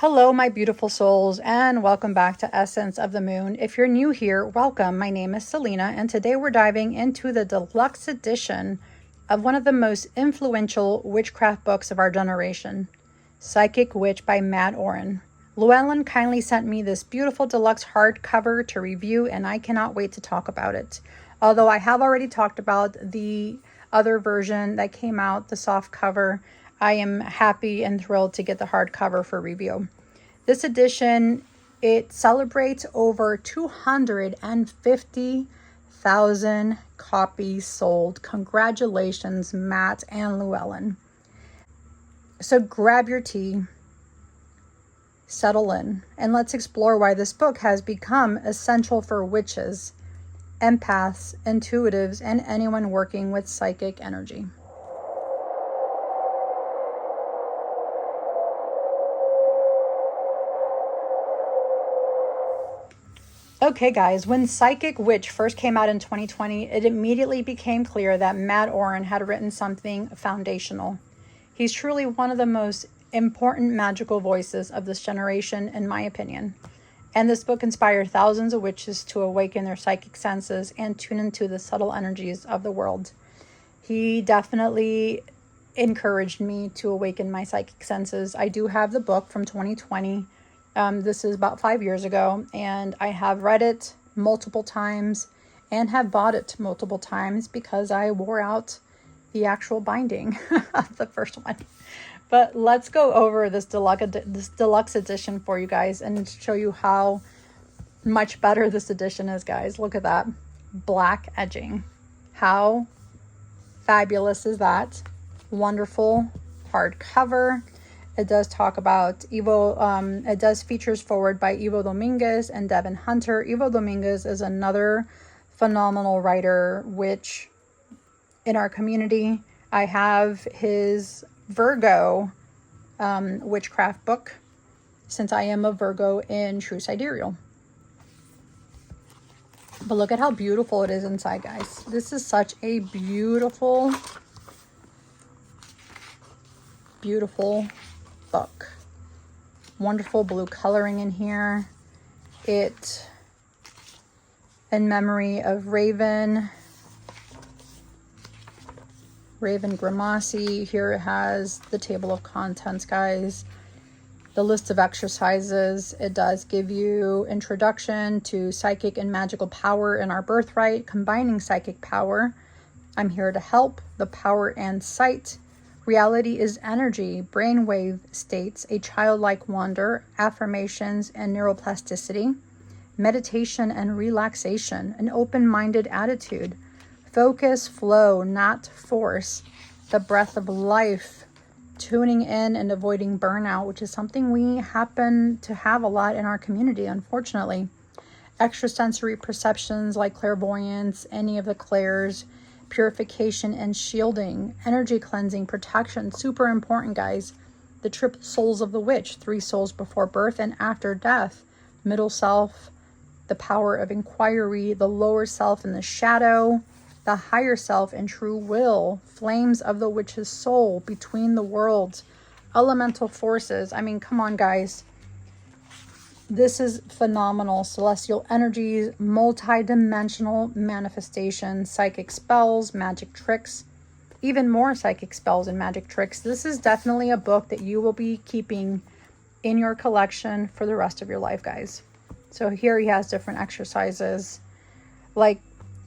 Hello, my beautiful souls, and welcome back to Essence of the Moon. If you're new here, welcome. My name is Selena, and today we're diving into the deluxe edition of one of the most influential witchcraft books of our generation, Psychic Witch by Mat Auryn. Llewellyn kindly sent me this beautiful deluxe hardcover to review, and I cannot wait to talk about it. Although I have already talked about the other version that came out, the soft cover, I am happy and thrilled to get the hardcover for review. This edition, it celebrates over 250,000 copies sold. Congratulations, Mat and Llewellyn. So grab your tea, settle in, and let's explore why this book has become essential for witches, empaths, intuitives, and anyone working with psychic energy. Okay guys, when Psychic Witch first came out in 2020, it immediately became clear that Mat Auryn had written something foundational. He's truly one of the most important magical voices of this generation, in my opinion. And this book inspired thousands of witches to awaken their psychic senses and tune into the subtle energies of the world. He definitely encouraged me to awaken my psychic senses. I do have the book from 2020. This is about 5 years ago, and I have read it multiple times and have bought it multiple times because I wore out the actual binding of the first one. But let's go over this deluxe edition for you guys and show you how much better this edition is, guys. Look at that black edging. How fabulous is that? Wonderful hardcover. It does talk about it does features forward by Ivo Dominguez and Devin Hunter. Ivo Dominguez is another phenomenal writer, which in our community, I have his Virgo witchcraft book, since I am a Virgo in True Sidereal. But look at how beautiful it is inside, guys. This is such a beautiful, beautiful book. Wonderful blue coloring in here. It in memory of Raven Grimassi. Here it has the table of contents, guys. The list of exercises. It does give you introduction to psychic and magical power in our birthright, combining psychic power. I'm here to help, the power and sight. Reality is energy, brainwave states, a childlike wonder, affirmations and neuroplasticity, meditation and relaxation, an open-minded attitude, focus, flow, not force, the breath of life, tuning in and avoiding burnout, which is something we happen to have a lot in our community, unfortunately. Extrasensory perceptions like clairvoyance, any of the clairs, purification and shielding, energy cleansing, protection, super important, guys. The triple souls of the witch, 3 souls before birth and after death, middle self, the power of inquiry, the lower self and the shadow, the higher self and true will, flames of the witch's soul, between the worlds, elemental forces. I mean, come on, guys. This is phenomenal. Celestial energies, multi-dimensional manifestations, psychic spells, magic tricks, even more psychic spells and magic tricks. This is definitely a book that you will be keeping in your collection for the rest of your life, guys. So here he has different exercises like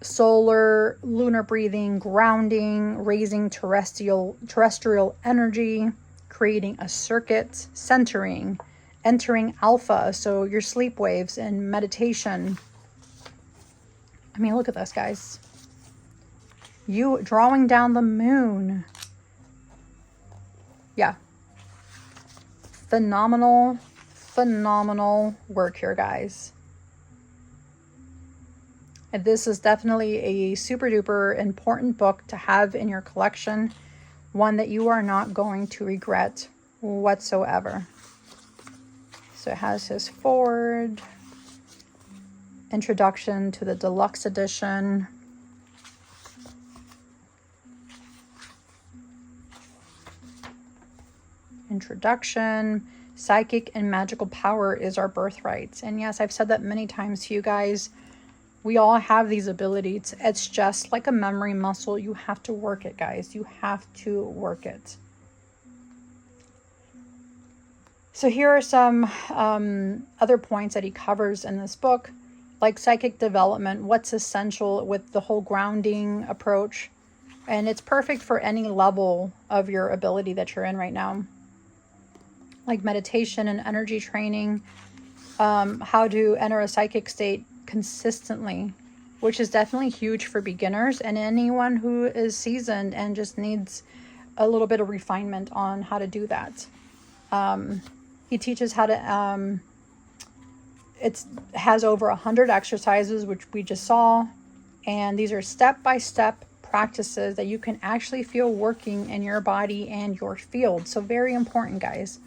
solar, lunar breathing, grounding, raising terrestrial energy, creating a circuit, centering, entering alpha, so your sleep waves, and meditation. I mean, look at this, guys. You drawing down the moon. Yeah. Phenomenal work here, guys. And this is definitely a super duper important book to have in your collection. One that you are not going to regret whatsoever. So it has his foreword, introduction to the deluxe edition, introduction, Psychic and magical power is our birthright. And yes, I've said that many times to you guys. We all have these abilities. It's just like a memory muscle. You have to work it, guys. You have to work it. So here are some other points that he covers in this book, like psychic development, what's essential with the whole grounding approach. And it's perfect for any level of your ability that you're in right now, like meditation and energy training, how to enter a psychic state consistently, which is definitely huge for beginners and anyone who is seasoned and just needs a little bit of refinement on how to do that. He teaches how to, it has over 100 exercises, which we just saw. And these are step-by-step practices that you can actually feel working in your body and your field. So very important, guys.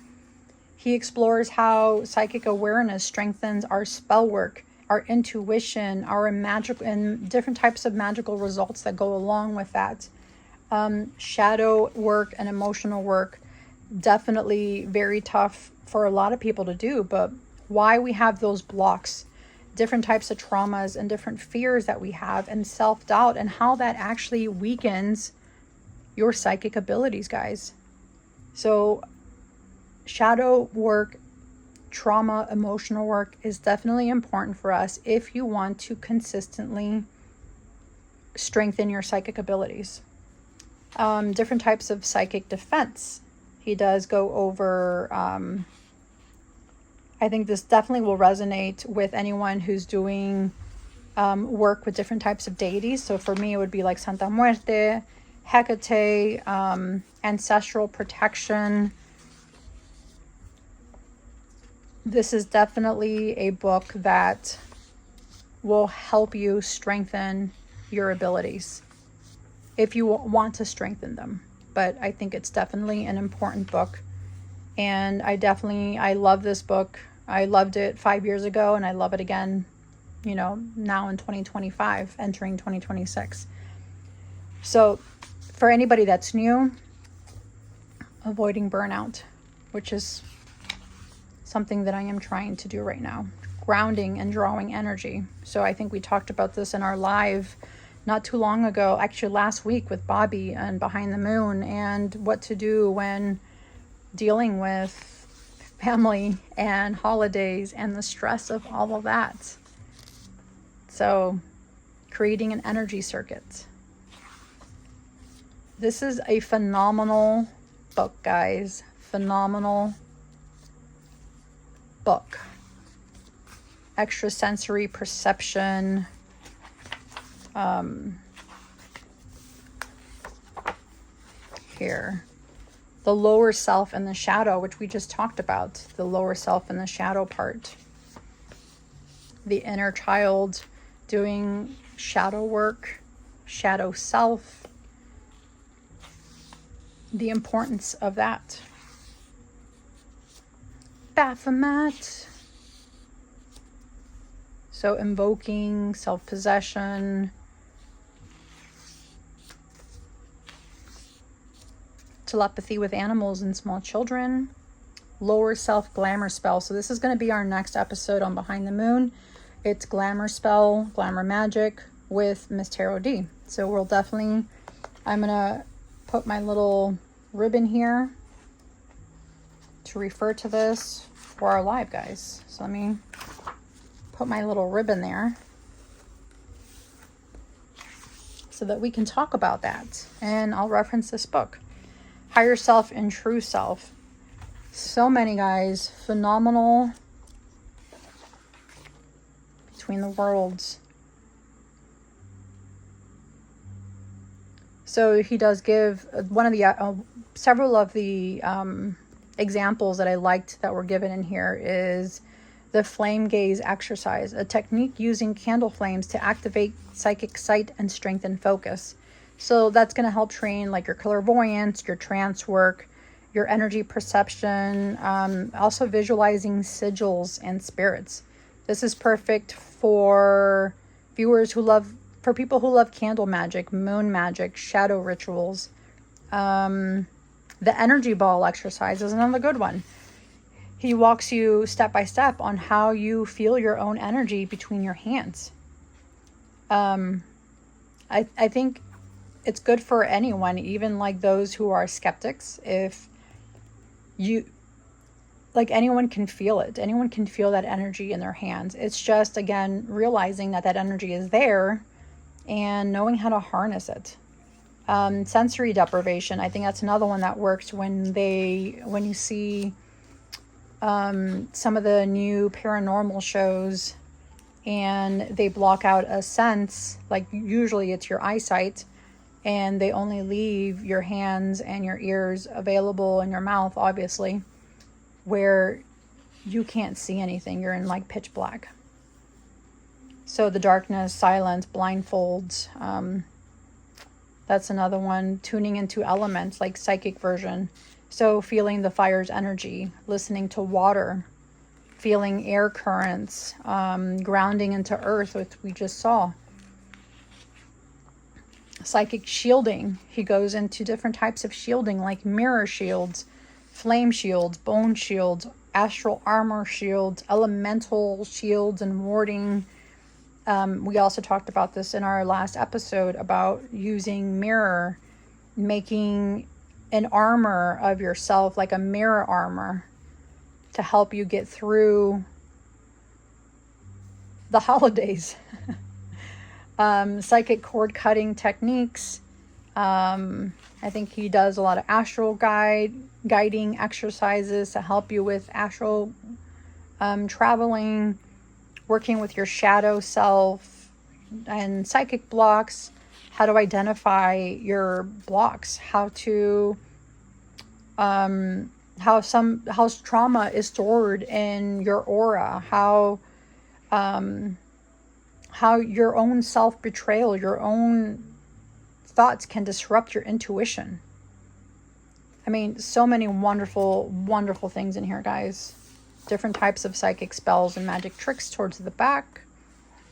He explores how psychic awareness strengthens our spell work, our intuition, our magic, and different types of magical results that go along with that. Shadow work and emotional work, definitely very tough for a lot of people to do, but why we have those blocks, different types of traumas and different fears that we have, and self-doubt, and how that actually weakens your psychic abilities, guys. So shadow work, trauma, emotional work is definitely important for us if you want to consistently strengthen your psychic abilities. Different types of psychic defense. He does go over, I think this definitely will resonate with anyone who's doing work with different types of deities. So for me, it would be like Santa Muerte, Hecate, ancestral protection. This is definitely a book that will help you strengthen your abilities if you want to strengthen them. But I think it's definitely an important book. And I love this book. I loved it 5 years ago and I love it again, now in 2025, entering 2026. So for anybody that's new, avoiding burnout, which is something that I am trying to do right now. Grounding and drawing energy. So I think we talked about this in our live not too long ago, actually last week with Bobby and Behind the Moon, and what to do when dealing with family and holidays and the stress of all of that. So creating an energy circuit. This is a phenomenal book, guys. Phenomenal book. Extrasensory perception. Here. The lower self and the shadow, which we just talked about. The lower self and the shadow part. The inner child doing shadow work. Shadow self. The importance of that. Baphomet. So invoking, self-possession. Telepathy with animals and small children. Lower self glamour spell. So this is going to be our next episode on Behind the Moon. It's glamour spell, glamour magic with Miss Tarot D. So we'll definitely, I'm going to put my little ribbon here to refer to this for our live, guys. So let me put my little ribbon there so that we can talk about that. And I'll reference this book. Higher self and true self. So many, guys. Phenomenal. Between the worlds. So he does give one of the several of the examples that I liked that were given in here is the flame gaze exercise, a technique using candle flames to activate psychic sight and strengthen focus. So that's going to help train like your clairvoyance, your trance work, your energy perception, also visualizing sigils and spirits. This is perfect for viewers who love, for people who love candle magic, moon magic, shadow rituals. The energy ball exercise is another good one. he walks you step by step on how you feel your own energy between your hands. I think it's good for anyone, even like those who are skeptics. If you, like, anyone can feel it. Anyone can feel that energy in their hands. It's just, again, realizing that that energy is there and knowing how to harness it. Sensory deprivation, I think that's another one that works when you see some of the new paranormal shows and they block out a sense, like usually it's your eyesight, and they only leave your hands and your ears available and your mouth, obviously, where you can't see anything. You're in like pitch black. So the darkness, silence, blindfolds, that's another one. Tuning into elements, like psychic version. So feeling the fire's energy, listening to water, feeling air currents, grounding into earth, which we just saw. Psychic shielding. He goes into different types of shielding, like mirror shields, flame shields, bone shields, astral armor shields, elemental shields, and warding. We also talked about this in our last episode about using mirror, making an armor of yourself, like a mirror armor, to help you get through the holidays. Psychic cord cutting techniques. I think he does a lot of astral guiding exercises to help you with astral traveling, working with your shadow self, and psychic blocks, how to identify your blocks, how trauma is stored in your aura, how your own self-betrayal, your own thoughts can disrupt your intuition. I mean, so many wonderful, wonderful things in here, guys. Different types of psychic spells and magic tricks towards the back.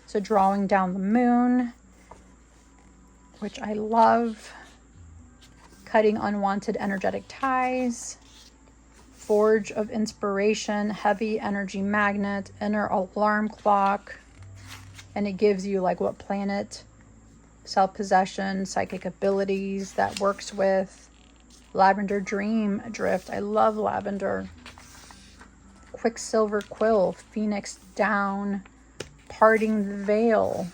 So drawing down the moon, which I love. Cutting unwanted energetic ties. Forge of inspiration, heavy energy magnet, inner alarm clock. And it gives you like what planet, self-possession, psychic abilities that works with. Lavender dream drift. I love lavender. Quicksilver quill, phoenix down, parting the veil.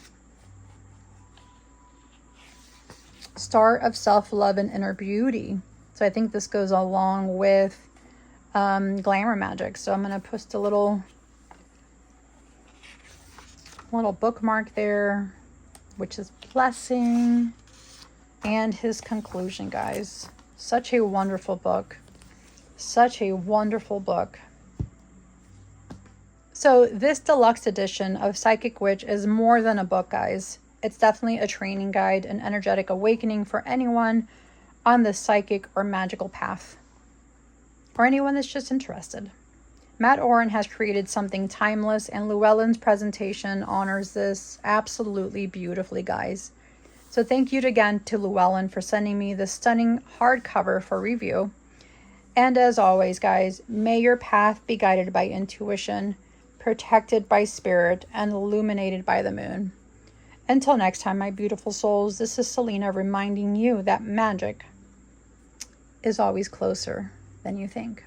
Star of self-love and inner beauty. So I think this goes along with glamour magic. So I'm going to post a little bookmark there, which is blessing, and his conclusion, guys. Such a wonderful book. Such a wonderful book. So this deluxe edition of Psychic Witch is more than a book, guys. It's definitely a training guide, an energetic awakening for anyone on the psychic or magical path, or anyone that's just interested. Mat Auryn has created something timeless, and Llewellyn's presentation honors this absolutely beautifully, guys. So thank you again to Llewellyn for sending me this stunning hardcover for review. And as always, guys, may your path be guided by intuition, protected by spirit, and illuminated by the moon. Until next time, my beautiful souls, this is Selena reminding you that magic is always closer than you think.